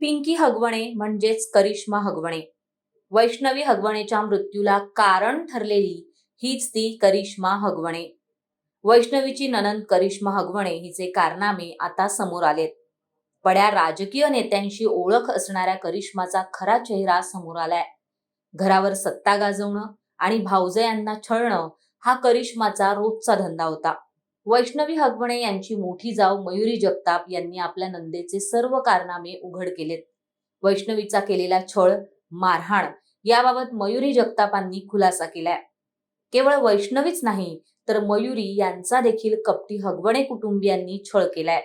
पिंकी हगवणे म्हणजेच करिश्मा हगवणे. वैष्णवी हगवणेच्या मृत्यूला कारण ठरलेली हीच ती करिश्मा हगवणे. वैष्णवीची नणंद करिश्मा हगवणे हिचे कारनामे आता समोर आलेत. बड्या राजकीय नेत्यांशी ओळख असणाऱ्या करिश्माचा खरा चेहरा समोर आलाय. घरावर सत्ता गाजवणं आणि भावजयांना छळणं हा करिश्माचा रोजचा धंदा होता. वैष्णवी हगवणे यांची मोठी जाऊ मयुरी जगताप यांनी आपल्या नंदेचे सर्व कारनामे उघड केलेत. वैष्णवीचा केलेला छळ, मारहाण याबाबत मयुरी जगतापांनी खुलासा केलाय. केवळ वैष्णवीच नाही तर मयुरी यांचा देखील कपटी हगवणे कुटुंबियांनी छळ केलाय.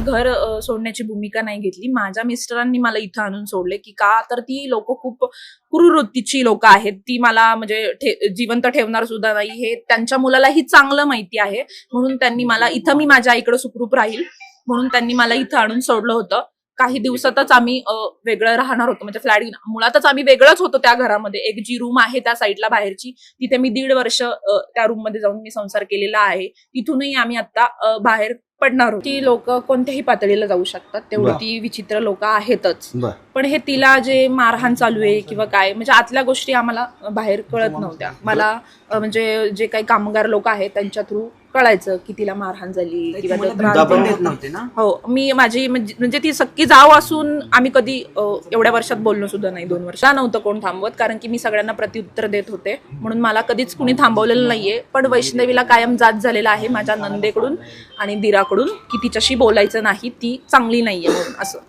घर सोडण्याची भूमिका नाही घेतली. माझ्या मिस्टरांनी मला इथं आणून सोडले की का तर ती लोक खूप क्रूर वृत्तीची लोक आहेत. ती मला म्हणजे जिवंत ठेवणार सुद्धा नाही हे त्यांच्या मुलालाही चांगलं माहिती आहे. म्हणून त्यांनी मला इथं मी माझ्या आईकडे सुखरूप राहील म्हणून त्यांनी मला इथं आणून सोडलं होतं. काही दिवसातच आम्ही वेगळं राहणार होतो. म्हणजे फ्लॅट मुळातच आम्ही वेगळंच होतो त्या घरामध्ये. एक जी रूम आहे त्या साईडला बाहेरची तिथे मी 1.5 वर्ष त्या रूम मध्ये जाऊन मी संसार केलेला आहे. तिथूनही आम्ही आता बाहेर पडणार होती. ती लोक कोणत्याही पातळीला जाऊ शकतात, तेवढी ती विचित्र लोक आहेतच. पण हे तिला जे मारहाण चालू आहे किंवा काय म्हणजे आतल्या गोष्टी आम्हाला बाहेर कळत नव्हत्या. मला म्हणजे जे काही कामगार लोक आहेत त्यांच्या थ्रू कळायचं की तिला मारहाण झाली किंवा हो. मी माझी म्हणजे ती सक्की जाव असून आम्ही कधी एवढ्या वर्षात बोललो सुद्धा नाही. 2 वर्ष नव्हतं कोण थांबवत, कारण की मी सगळ्यांना प्रत्युत्तर देत होते म्हणून मला कधीच कुणी थांबवलेलं नाहीये. पण वैष्णवीला कायम जाच झालेला आहे माझ्या नंदेकडून आणि दिराकडून की तिच्याशी बोलायचं नाही, ती चांगली नाहीये म्हणून. असं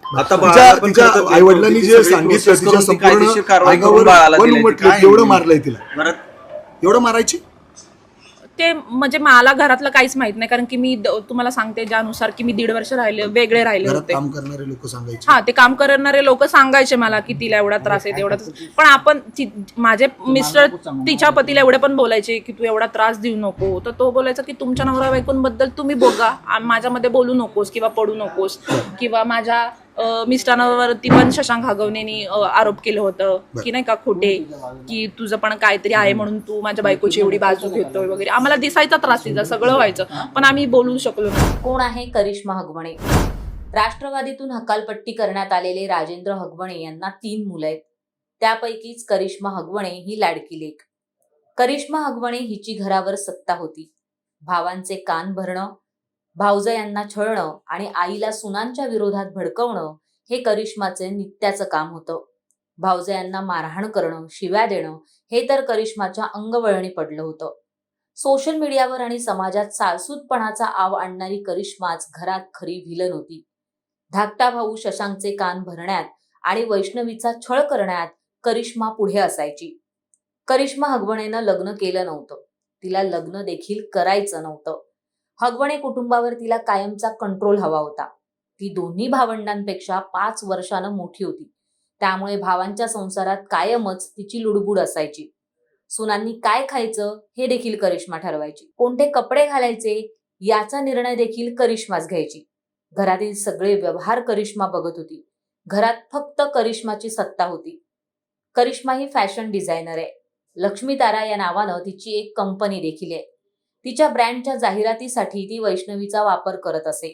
आई वडिलांनी जे सांगितलं तिच्या संपूर्ण एवढं मारलंय तिला, एवढं मारायची ते म्हणजे मला घरातलं काहीच माहित नाही. कारण की मी तुम्हाला सांगते ज्यानुसार की मी 1.5 वर्ष वेगळे राहिले होते. काम करणारे लोक सांगायचे. हा, ते काम करणारे लोक सांगायचे मला की तिला एवढा त्रास आहे तेवढा. पण माझे मिस्टर तिच्या पतीला एवढे पण बोलायचे की तू एवढा त्रास देऊ नको. तर तो बोलायचा की तुमच्या नवरा बायकोंबद्दल तुम्ही बघा, माझ्यामध्ये बोलू नकोस किंवा पडू नकोस. किंवा माझ्या मिस्टरांवरती पण शशांक हगवणेंनी आरोप केलं होतं की नाही का खोटे, की तुझं पण काहीतरी आहे म्हणून तू माझ्या बायकोची एवढी बाजू घेतोय वगैरे. आम्हाला दिसायचा त्रास तिचा, सगळं व्हायचं, पण आम्ही बोलू शकलो नाही. कोण आहे करिश्मा हगवणे? राष्ट्रवादीतून हकालपट्टी करण्यात आलेले राजेंद्र हगवणे यांना 3 मुलं आहेत. त्यापैकीच करिश्मा हगवणे ही लाडकी लेक. करिश्मा हगवणे हिची घरावर सत्ता होती. भावांचे कान भरणं, भावजयांना छळणं आणि आईला सुनांच्या विरोधात भडकवणं हे करिश्माचे नित्याचं काम होतं. भावजयांना मारहाण करणं, शिव्या देणं हे तर करिश्माच्या अंगवळणी पडलं होतं. सोशल मीडियावर आणि समाजात साळसूदपणाचा आव आणणारी करिश्माच घरात खरी व्हिलन होती. धाकटा भाऊ शशांकचे कान भरण्यात आणि वैष्णवीचा छळ करण्यात करिश्मा पुढे असायची. करिश्मा हगवणेनं लग्न केलं नव्हतं, तिला लग्न देखील करायचं नव्हतं. हगवणे कुटुंबावर तिला कायमचा कंट्रोल हवा होता. ती दोन्ही भावंडांपेक्षा 5 वर्षानं मोठी होती, त्यामुळे भावांच्या संसारात कायमच तिची लुडबुड असायची. सुनांनी काय खायचं हे देखील करिश्मा ठरवायची. कोणते कपडे घालायचे याचा निर्णय देखील करिश्माच घ्यायची. घरातील सगळे व्यवहार करिश्मा बघत होती. घरात फक्त करिश्माची सत्ता होती. करिश्मा ही फॅशन डिझायनर आहे. लक्ष्मी तारा या नावानं तिची एक कंपनी देखील आहे. तिच्या ब्रँडच्या जाहिरातीसाठी ती वैष्णवीचा वापर करत असे.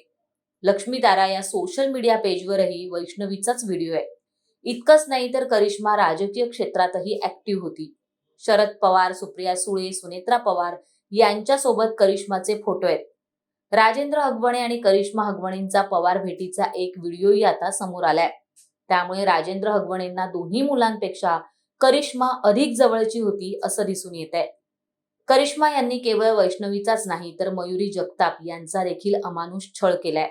लक्ष्मी तारा या सोशल मीडिया पेजवरही वैष्णवीचाच व्हिडिओ आहे. इतकंच नाही तर करिश्मा राजकीय क्षेत्रातही ऍक्टिव्ह होती. शरद पवार, सुप्रिया सुळे, सुनेत्रा पवार यांच्यासोबत करिश्माचे फोटो आहेत. राजेंद्र हगवणे आणि करिश्मा हगवणेंचा पवार भेटीचा एक व्हिडिओही आता समोर आलाय. त्यामुळे राजेंद्र हगवणेंना दोन्ही मुलांपेक्षा करिश्मा अधिक जवळची होती असं दिसून येत आहे. करिश्मा यांनी केवळ वैष्णवीचाच नाही तर मयुरी जगताप यांचा देखील अमानुष छळ केलाय.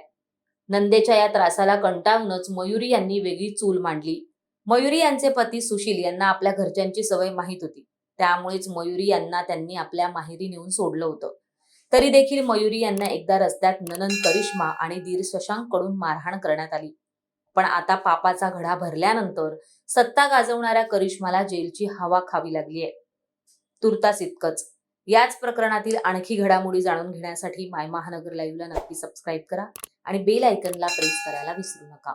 नंदेच्या या त्रासाला कंटाळूनच मयुरी यांनी वेगळी चूल मांडली. मयुरी यांचे पती सुशील यांना आपल्या घरच्यांची सवय माहीत होती, त्यामुळेच मयुरी यांना त्यांनी आपल्या माहेरी नेऊन सोडलं होतं. तरी देखील मयुरी यांना एकदा रस्त्यात नणंद करिश्मा आणि दीर शशांक कडून मारहाण करण्यात आली. पण आता पापाचा घडा भरल्यानंतर सत्ता गाजवणाऱ्या करिश्माला जेलची हवा खावी लागली आहे. तुर्तास इतकंच. याच प्रकरणातील आणखी घडामोडी जाणून घेण्यासाठी माय महानगर लाईव्हला नक्की सबस्क्राईब करा आणि बेल आयकनला प्रेस करायला विसरू नका.